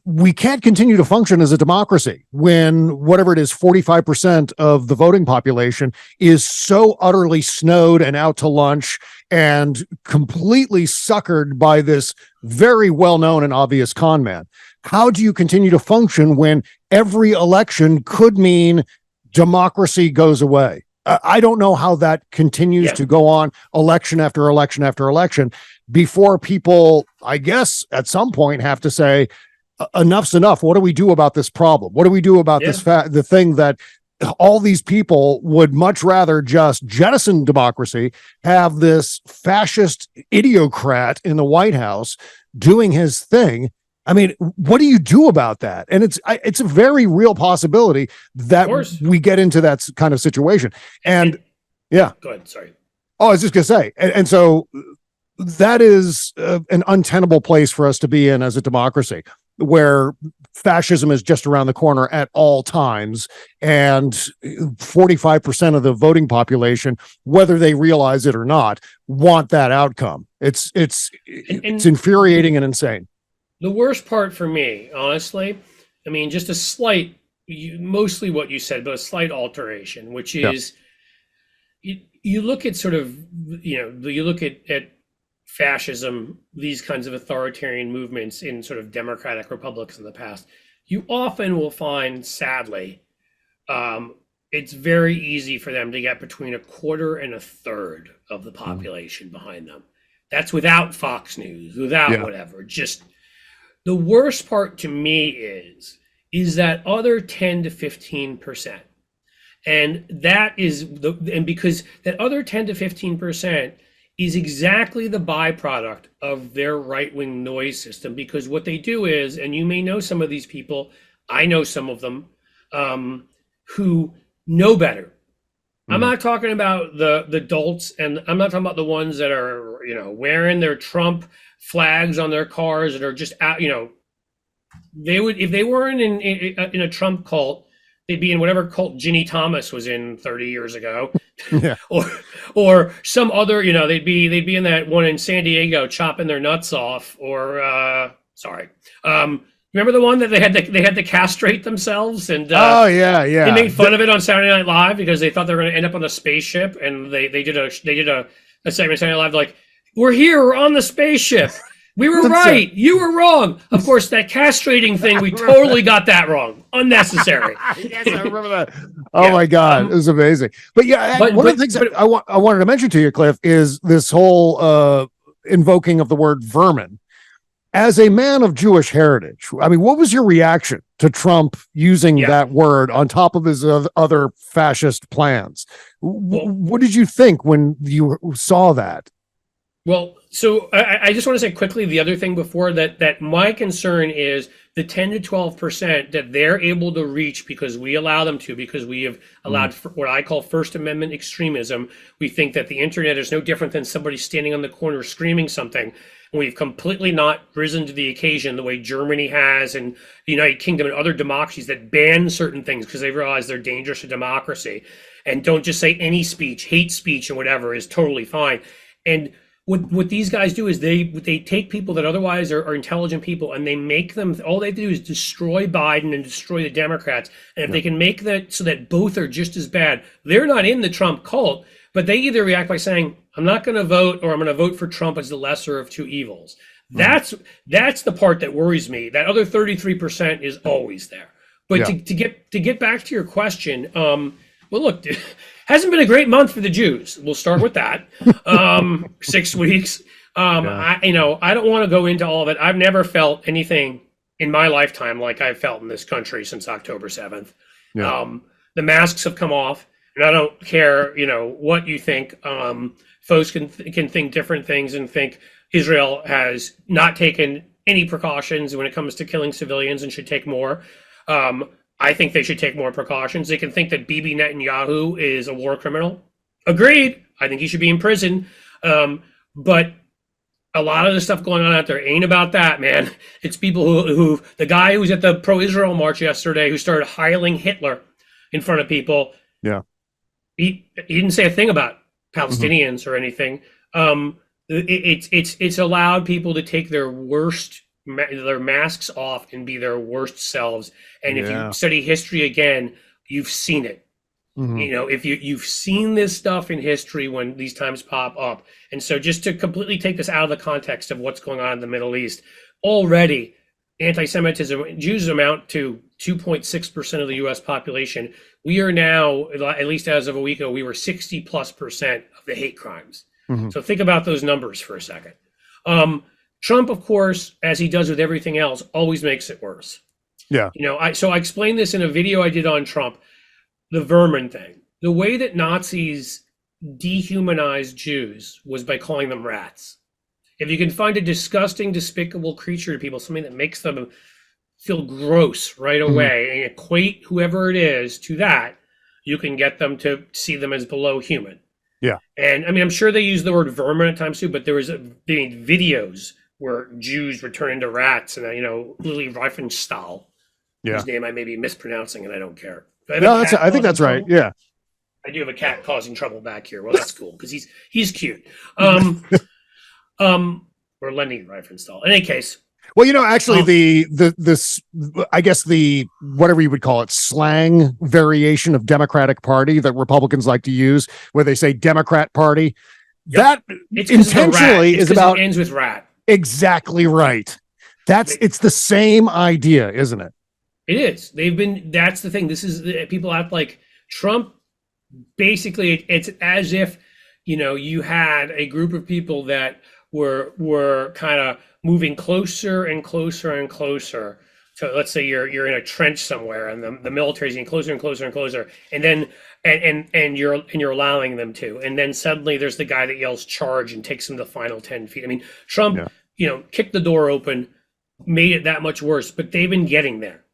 we can't continue to function as a democracy when whatever it is, 45% of the voting population is so utterly snowed and out to lunch and completely suckered by this very well-known and obvious con man. How do you continue to function when every election could mean democracy goes away? I don't know how that continues to go on election after election after election before people, I guess, at some point have to say, enough's enough. What do we do about this problem? What do we do about this the thing that all these people would much rather just jettison democracy, have this fascist idiocrat in the White House doing his thing? I mean, what do you do about that? And it's a very real possibility that we get into that kind of situation. And go ahead. Sorry. Oh, I was just gonna say, and so that is an untenable place for us to be in as a democracy, where fascism is just around the corner at all times, and 45% of the voting population, whether they realize it or not, want that outcome. It's infuriating and insane. The worst part for me, honestly, I mean, just a slight, mostly what you said, but a slight alteration, which is you look at sort of, you look at fascism, these kinds of authoritarian movements in sort of democratic republics in the past, you often will find, sadly, it's very easy for them to get between a quarter and a third of the population behind them. That's without Fox News, without whatever. Just the worst part to me is that other 10 to 15%. And that is because that other 10 to 15% is exactly the byproduct of their right-wing noise system. Because what they do is, and you may know some of these people, I know some of them, who know better. I'm not talking about the dolts, and I'm not talking about the ones that are, wearing their Trump flags on their cars that are just out, they would, if they weren't in a Trump cult, they'd be in whatever cult Ginny Thomas was in 30 years ago. or some other, they'd be in that one in San Diego chopping their nuts off, or remember the one that they had to castrate themselves, and they made fun of it on Saturday Night Live because they thought they were going to end up on a spaceship, and they did a segment on Saturday Night Live like, we're here, we're on the spaceship. We were right. You were wrong. Of course, that castrating thing, we totally got that wrong. Unnecessary. Yes, I remember that. Oh my God. It was amazing. But one of the things I wanted to mention to you, Cliff, is this whole invoking of the word vermin. As a man of Jewish heritage, I mean, what was your reaction to Trump using that word on top of his other fascist plans? What did you think when you saw that? Well, so I just want to say quickly the other thing before that my concern is the 10 to 12% that they're able to reach because we allow them to, because we have allowed what I call First Amendment extremism. We think that the internet is no different than somebody standing on the corner screaming something. And we've completely not risen to the occasion the way Germany has, and the United Kingdom and other democracies that ban certain things because they realize they're dangerous to democracy, and don't just say any speech, hate speech and whatever is totally fine. And what these guys do is they take people that otherwise are intelligent people, and they make them, all they do is destroy Biden and destroy the Democrats. And if they can make that so that both are just as bad, they're not in the Trump cult, but they either react by saying, I'm not going to vote, or I'm going to vote for Trump as the lesser of two evils. That's the part that worries me. That other 33% is always there. But to get back to your question, well, look, hasn't been a great month for the Jews. We'll start with that. 6 weeks. I don't want to go into all of it. I've never felt anything in my lifetime like I've felt in this country since October 7th. The masks have come off, and I don't care, what you think. Folks can think different things and think Israel has not taken any precautions when it comes to killing civilians and should take more. I think they should take more precautions. They can think that Bibi Netanyahu is a war criminal. Agreed. I think he should be in prison. But a lot of the stuff going on out there ain't about that, man. It's people who the guy who was at the pro-Israel march yesterday who started hiling Hitler in front of people. Yeah. He didn't say a thing about Palestinians or anything. It's allowed people to take their worst their masks off and be their worst selves. And if you Yeah. study history again, you've seen it. Mhm. If you've seen this stuff in history when these times pop up. And so just to completely take this out of the context of what's going on in the Middle East, already anti-Semitism, Jews amount to 2.6% of the US population. We are now, at least as of a week ago, we were 60+% of the hate crimes. Mhm. So think about those numbers for a second. Trump, of course, as he does with everything else, always makes it worse. Yeah. So I explained this in a video I did on Trump, the vermin thing. The way that Nazis dehumanized Jews was by calling them rats. If you can find a disgusting, despicable creature to people, something that makes them feel gross right away, and equate whoever it is to that, you can get them to see them as below human. Yeah. And I mean, I'm sure they use the word vermin at times too, but there was they made videos where Jews were turned into rats, and Lily Riefenstahl, Yeah. whose name I may be mispronouncing, and I don't care. No, I think that's right. Yeah. I do have a cat causing trouble back here. Well, that's cool because he's cute. Or Lenny Riefenstahl. In any case. Well, actually, this I guess the whatever you would call it, slang variation of Democratic Party that Republicans like to use, where they say Democrat Party, that it's intentionally is about it ends with rat. Exactly right. It's the same idea, isn't it? It is. That's the thing. This is people act like Trump. Basically, it's as if you had a group of people that were kind of moving closer and closer and closer. So let's say you're in a trench somewhere, and the military's getting closer and closer and closer, and then and you're allowing them to, and then suddenly there's the guy that yells charge and takes them the final 10 feet. I mean, Trump, kicked the door open, made it that much worse, but they've been getting there.